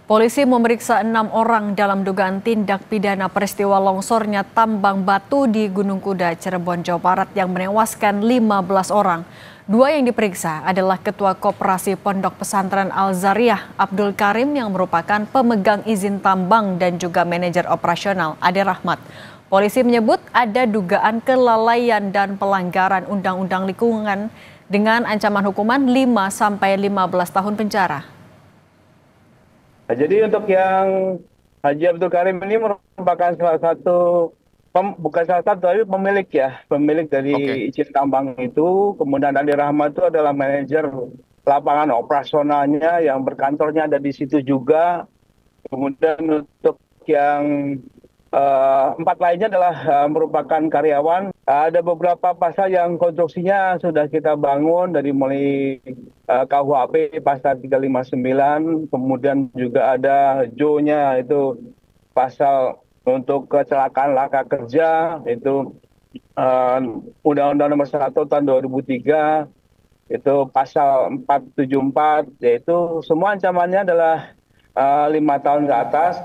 Polisi memeriksa 6 orang dalam dugaan tindak pidana peristiwa longsornya tambang batu di Gunung Kuda, Cirebon, Jawa Barat yang menewaskan 15 orang. Dua yang diperiksa adalah Ketua Koperasi Pondok Pesantren Al-Zariyah, Abdul Karim yang merupakan pemegang izin tambang dan juga manajer operasional, Ade Rahmat. Polisi menyebut ada dugaan kelalaian dan pelanggaran undang-undang lingkungan dengan ancaman hukuman 5-15 tahun penjara. Jadi untuk yang Haji Abdul Karim ini merupakan salah satu, bukan salah satu, tapi pemilik dari izin tambang itu. Kemudian Ade Rahmat itu adalah manajer lapangan operasionalnya yang berkantornya ada di situ juga. Kemudian untuk yang 4 lainnya adalah merupakan karyawan. Ada beberapa pasal yang konstruksinya sudah kita bangun dari mulai KUHP pasal 359, kemudian juga ada JO-nya itu pasal untuk kecelakaan laka kerja, itu Undang-Undang Nomor 1 Tahun 2003, itu pasal 474, yaitu semua ancamannya adalah 5 tahun ke atas.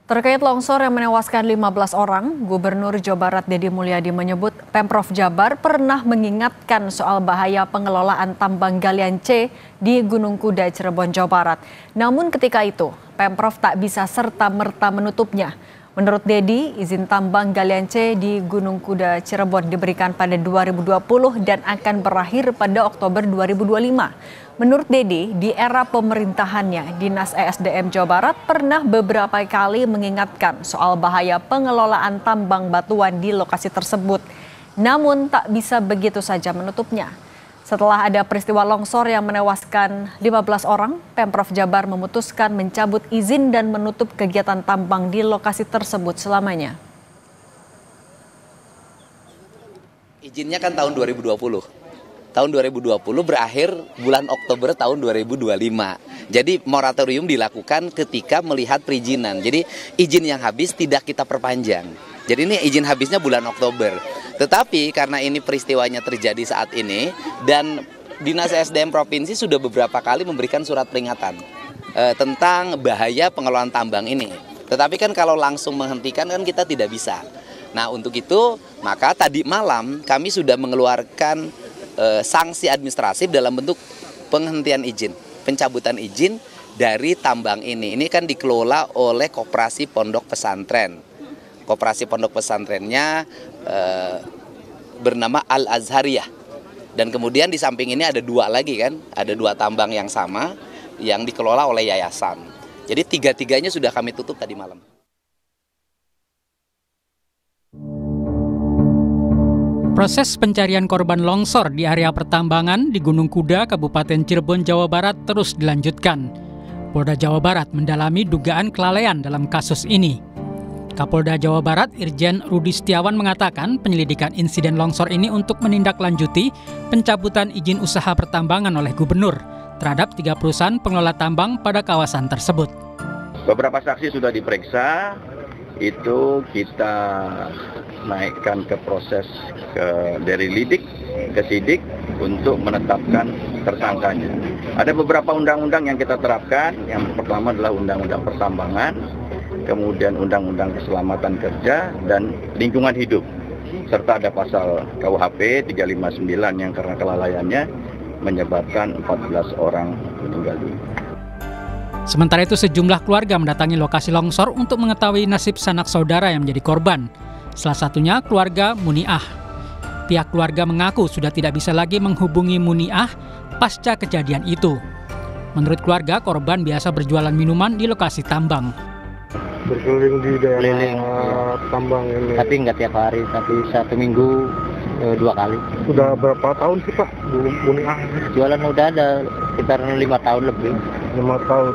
Terkait longsor yang menewaskan 15 orang, Gubernur Jawa Barat Deddy Mulyadi menyebut Pemprov Jabar pernah mengingatkan soal bahaya pengelolaan tambang galian C di Gunung Kuda, Cirebon, Jawa Barat. Namun ketika itu, Pemprov tak bisa serta-merta menutupnya. Menurut Deddy, izin tambang galian C di Gunung Kuda, Cirebon diberikan pada 2020 dan akan berakhir pada Oktober 2025. Menurut Deddy, di era pemerintahannya, Dinas ESDM Jawa Barat pernah beberapa kali mengingatkan soal bahaya pengelolaan tambang batuan di lokasi tersebut. Namun tak bisa begitu saja menutupnya. Setelah ada peristiwa longsor yang menewaskan 15 orang, Pemprov Jabar memutuskan mencabut izin dan menutup kegiatan tambang di lokasi tersebut selamanya. Izinnya kan tahun 2020. Tahun 2020 berakhir bulan Oktober tahun 2025. Jadi moratorium dilakukan ketika melihat perizinan. Jadi izin yang habis tidak kita perpanjang. Jadi ini izin habisnya bulan Oktober. Tetapi karena ini peristiwanya terjadi saat ini dan Dinas SDM Provinsi sudah beberapa kali memberikan surat peringatan tentang bahaya pengelolaan tambang ini. Tetapi kan kalau langsung menghentikan kan kita tidak bisa. Nah untuk itu maka tadi malam kami sudah mengeluarkan sanksi administratif dalam bentuk penghentian izin, pencabutan izin dari tambang ini. Ini kan dikelola oleh Koperasi Pondok Pesantren. Koperasi Pondok Pesantrennya bernama Al-Zariyah. Dan kemudian di samping ini ada 2 lagi kan, ada 2 tambang yang sama yang dikelola oleh yayasan. Jadi 3-tiganya sudah kami tutup tadi malam. Proses pencarian korban longsor di area pertambangan di Gunung Kuda, Kabupaten Cirebon, Jawa Barat terus dilanjutkan. Polda Jawa Barat mendalami dugaan kelalaian dalam kasus ini. Kapolda Jawa Barat Irjen Rudi Setiawan mengatakan penyelidikan insiden longsor ini untuk menindaklanjuti pencabutan izin usaha pertambangan oleh Gubernur terhadap 3 perusahaan pengelola tambang pada kawasan tersebut. Beberapa saksi sudah diperiksa, itu kita naikkan ke proses dari lidik ke sidik untuk menetapkan tersangkanya. Ada beberapa undang-undang yang kita terapkan. Yang pertama adalah Undang-Undang Pertambangan, kemudian Undang-Undang Keselamatan Kerja dan Lingkungan Hidup, serta ada pasal KUHP 359 yang karena kelalaiannya menyebabkan 14 orang meninggal dunia. Sementara itu sejumlah keluarga mendatangi lokasi longsor untuk mengetahui nasib sanak saudara yang menjadi korban. Salah satunya keluarga Muniah. Pihak keluarga mengaku sudah tidak bisa lagi menghubungi Muniah pasca kejadian itu. Menurut keluarga, korban biasa berjualan minuman di lokasi tambang. Berkeliling di daerah tambang ini. Tapi nggak tiap hari, tapi 1 minggu 2 kali. Sudah berapa tahun sih Pak Muniah? Jualan udah ada sekitar 5 tahun lebih. 5 tahun.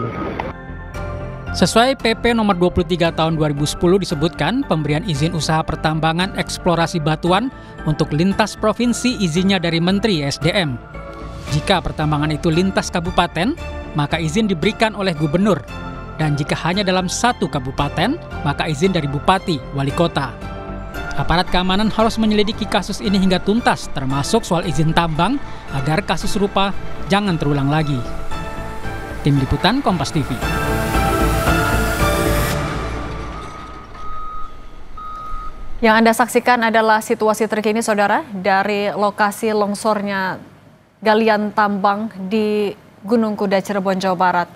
Sesuai PP nomor 23 tahun 2010 disebutkan pemberian izin usaha pertambangan eksplorasi batuan untuk lintas provinsi izinnya dari Menteri SDM. Jika pertambangan itu lintas kabupaten, maka izin diberikan oleh gubernur. Dan jika hanya dalam 1 kabupaten, maka izin dari bupati, wali kota. Aparat keamanan harus menyelidiki kasus ini hingga tuntas, termasuk soal izin tambang, agar kasus serupa jangan terulang lagi. Tim Liputan Kompas TV. Yang Anda saksikan adalah situasi terkini, Saudara, dari lokasi longsornya galian tambang di Gunung Kuda, Cirebon, Jawa Barat.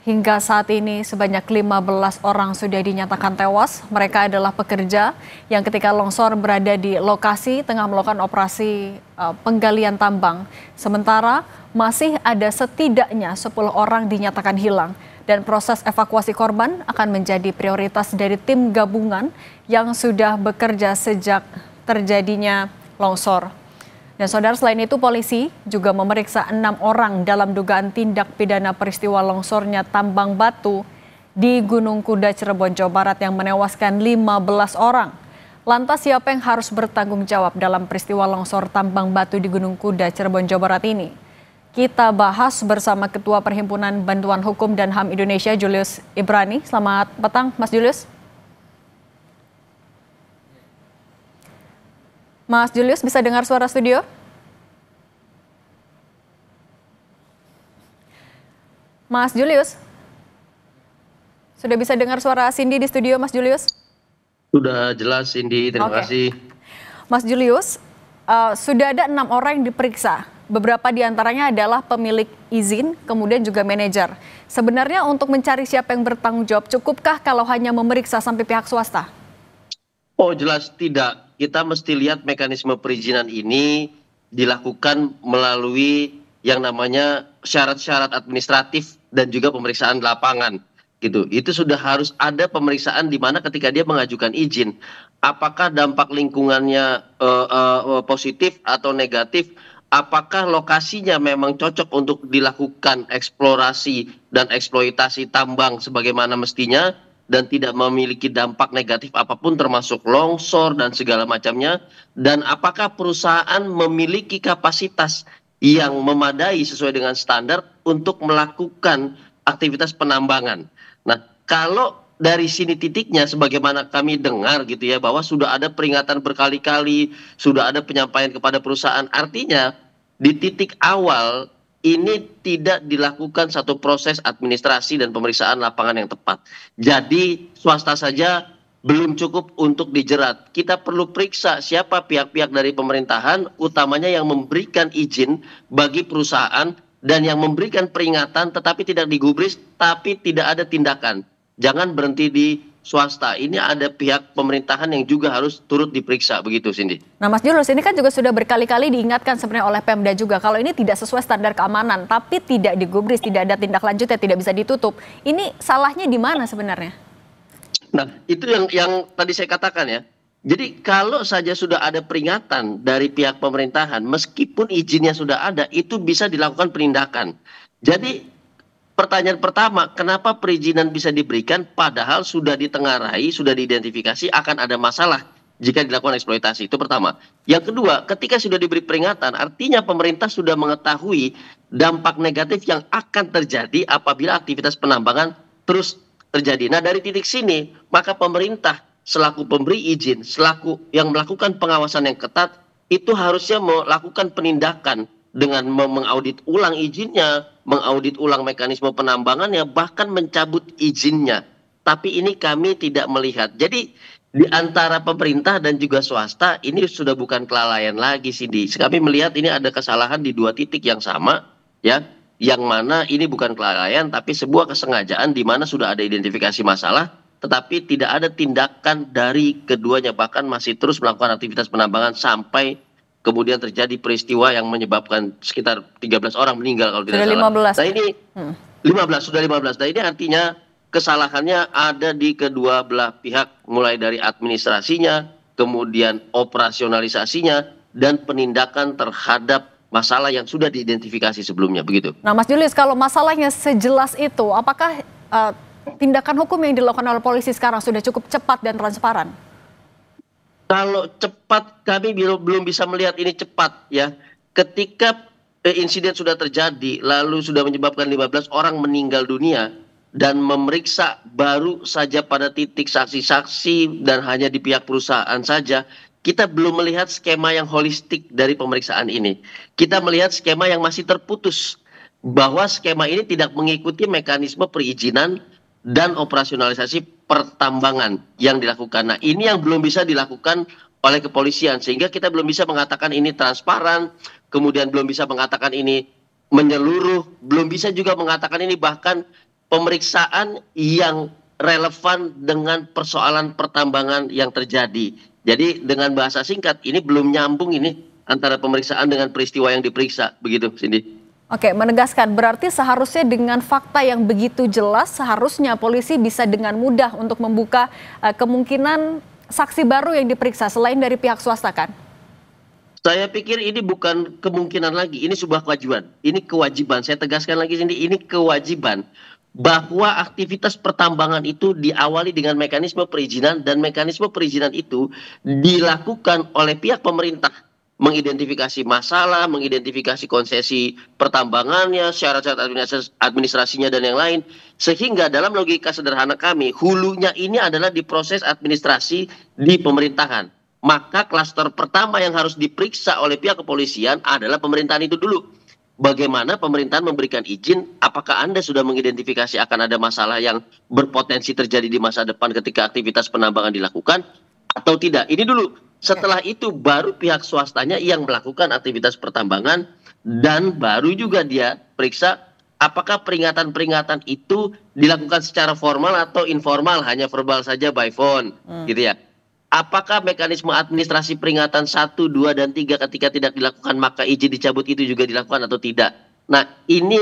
Hingga saat ini sebanyak 15 orang sudah dinyatakan tewas. Mereka adalah pekerja yang ketika longsor berada di lokasi tengah melakukan operasi penggalian tambang. Sementara masih ada setidaknya 10 orang dinyatakan hilang. Dan proses evakuasi korban akan menjadi prioritas dari tim gabungan yang sudah bekerja sejak terjadinya longsor. Dan Saudara, selain itu polisi juga memeriksa 6 orang dalam dugaan tindak pidana peristiwa longsornya tambang batu di Gunung Kuda, Cirebon, Jawa Barat yang menewaskan 15 orang. Lantas siapa yang harus bertanggung jawab dalam peristiwa longsor tambang batu di Gunung Kuda, Cirebon, Jawa Barat ini? Kita bahas bersama Ketua Perhimpunan Bantuan Hukum dan HAM Indonesia, Julius Ibrani. Selamat petang, Mas Julius. Mas Julius, bisa dengar suara studio? Mas Julius, sudah bisa dengar suara Cindy di studio, Mas Julius? Sudah jelas, Cindy. Terima kasih. Mas Julius, sudah ada 6 orang yang diperiksa. Beberapa di antaranya adalah pemilik izin, kemudian juga manajer. Sebenarnya untuk mencari siapa yang bertanggung jawab, cukupkah kalau hanya memeriksa sampai pihak swasta? Oh, jelas tidak. Kita mesti lihat mekanisme perizinan ini dilakukan melalui yang namanya syarat-syarat administratif dan juga pemeriksaan lapangan. Gitu. Itu sudah harus ada pemeriksaan di mana ketika dia mengajukan izin, apakah dampak lingkungannya positif atau negatif, apakah lokasinya memang cocok untuk dilakukan eksplorasi dan eksploitasi tambang sebagaimana mestinya dan tidak memiliki dampak negatif apapun termasuk longsor dan segala macamnya, dan apakah perusahaan memiliki kapasitas yang memadai sesuai dengan standar untuk melakukan aktivitas penambangan. Nah, kalau dari sini titiknya sebagaimana kami dengar gitu ya, bahwa sudah ada peringatan berkali-kali, sudah ada penyampaian kepada perusahaan, artinya di titik awal ini tidak dilakukan satu proses administrasi dan pemeriksaan lapangan yang tepat. Jadi swasta saja belum cukup untuk dijerat. Kita perlu periksa siapa pihak-pihak dari pemerintahan, utamanya yang memberikan izin bagi perusahaan dan yang memberikan peringatan tetapi tidak digubris, tapi tidak ada tindakan. Jangan berhenti di swasta. Ini ada pihak pemerintahan yang juga harus turut diperiksa, begitu Cindy. Nah Mas Julius, ini kan juga sudah berkali-kali diingatkan sebenarnya oleh Pemda juga, kalau ini tidak sesuai standar keamanan, tapi tidak digubris, tidak ada tindak lanjut, tidak bisa ditutup. Ini salahnya di mana sebenarnya? Nah, itu yang tadi saya katakan ya. Jadi kalau saja sudah ada peringatan dari pihak pemerintahan, meskipun izinnya sudah ada, itu bisa dilakukan penindakan. Jadi pertanyaan pertama, kenapa perizinan bisa diberikan padahal sudah ditengarai, sudah diidentifikasi akan ada masalah jika dilakukan eksploitasi? Itu pertama. Yang kedua, ketika sudah diberi peringatan, artinya pemerintah sudah mengetahui dampak negatif yang akan terjadi apabila aktivitas penambangan terus terjadi. Nah, dari titik sini, maka pemerintah selaku pemberi izin, selaku yang melakukan pengawasan yang ketat, itu harusnya melakukan penindakan dengan mengaudit ulang izinnya, mengaudit ulang mekanisme penambangannya, bahkan mencabut izinnya. Tapi ini kami tidak melihat. Jadi di antara pemerintah dan juga swasta ini sudah bukan kelalaian lagi, Cindy. Kami melihat ini ada kesalahan di dua titik yang sama, ya. Yang mana ini bukan kelalaian tapi sebuah kesengajaan di mana sudah ada identifikasi masalah tetapi tidak ada tindakan dari keduanya, bahkan masih terus melakukan aktivitas penambangan sampai kemudian terjadi peristiwa yang menyebabkan sekitar 13 orang meninggal kalau tidak salah. 15. Nah ini 15. Nah ini artinya kesalahannya ada di kedua belah pihak, mulai dari administrasinya, kemudian operasionalisasinya, dan penindakan terhadap masalah yang sudah diidentifikasi sebelumnya, begitu. Nah Mas Julius, kalau masalahnya sejelas itu, apakah tindakan hukum yang dilakukan oleh polisi sekarang sudah cukup cepat dan transparan? Kalau cepat, kami belum bisa melihat ini cepat ya. Ketika insiden sudah terjadi, lalu sudah menyebabkan 15 orang meninggal dunia, dan memeriksa baru saja pada titik saksi-saksi dan hanya di pihak perusahaan saja, kita belum melihat skema yang holistik dari pemeriksaan ini. Kita melihat skema yang masih terputus. bahwa skema ini tidak mengikuti mekanisme perizinan dan operasionalisasi pertambangan yang dilakukan. Nah, ini yang belum bisa dilakukan oleh kepolisian, sehingga kita belum bisa mengatakan ini transparan, kemudian belum bisa mengatakan ini menyeluruh, belum bisa juga mengatakan ini bahkan pemeriksaan yang relevan dengan persoalan pertambangan yang terjadi. Jadi dengan bahasa singkat, ini belum nyambung ini antara pemeriksaan dengan peristiwa yang diperiksa, begitu, Cindy. Oke, menegaskan berarti seharusnya dengan fakta yang begitu jelas, seharusnya polisi bisa dengan mudah untuk membuka kemungkinan saksi baru yang diperiksa selain dari pihak swasta, kan? Saya pikir ini bukan kemungkinan lagi, ini sebuah kewajiban. Ini kewajiban, saya tegaskan lagi sini, ini kewajiban bahwa aktivitas pertambangan itu diawali dengan mekanisme perizinan, dan mekanisme perizinan itu dilakukan oleh pihak pemerintah, mengidentifikasi masalah, mengidentifikasi konsesi pertambangannya, syarat-syarat administrasinya dan yang lain. Sehingga dalam logika sederhana kami, hulunya ini adalah di proses administrasi di pemerintahan. Maka klaster pertama yang harus diperiksa oleh pihak kepolisian adalah pemerintahan itu dulu. Bagaimana pemerintahan memberikan izin, apakah Anda sudah mengidentifikasi akan ada masalah yang berpotensi terjadi di masa depan ketika aktivitas penambangan dilakukan atau tidak. Ini dulu. Setelah itu baru pihak swastanya yang melakukan aktivitas pertambangan, dan baru juga dia periksa apakah peringatan-peringatan itu dilakukan secara formal atau informal, hanya verbal saja by phone, gitu ya. Apakah mekanisme administrasi peringatan 1, 2, dan 3 ketika tidak dilakukan maka izin dicabut itu juga dilakukan atau tidak. Nah, ini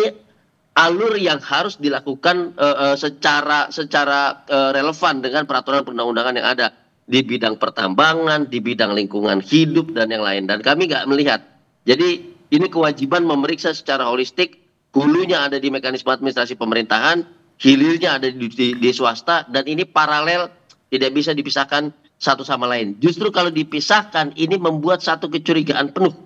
alur yang harus dilakukan secara relevan dengan peraturan perundang-undangan yang ada di bidang pertambangan, di bidang lingkungan hidup, dan yang lain. Dan kami nggak melihat. Jadi ini kewajiban memeriksa secara holistik, hulunya ada di mekanisme administrasi pemerintahan, hilirnya ada di swasta, dan ini paralel, tidak bisa dipisahkan satu sama lain. Justru kalau dipisahkan, ini membuat satu kecurigaan penuh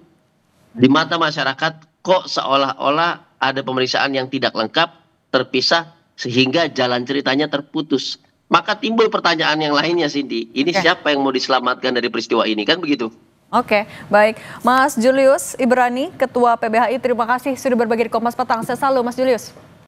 di mata masyarakat, kok seolah-olah ada pemeriksaan yang tidak lengkap, terpisah, sehingga jalan ceritanya terputus. Maka timbul pertanyaan yang lainnya, Cindy. Ini siapa yang mau diselamatkan dari peristiwa ini, kan begitu? Oke, baik. Mas Julius Ibrani, Ketua PBHI, terima kasih sudah berbagi di Kompas Petang. Saya selalu, Mas Julius.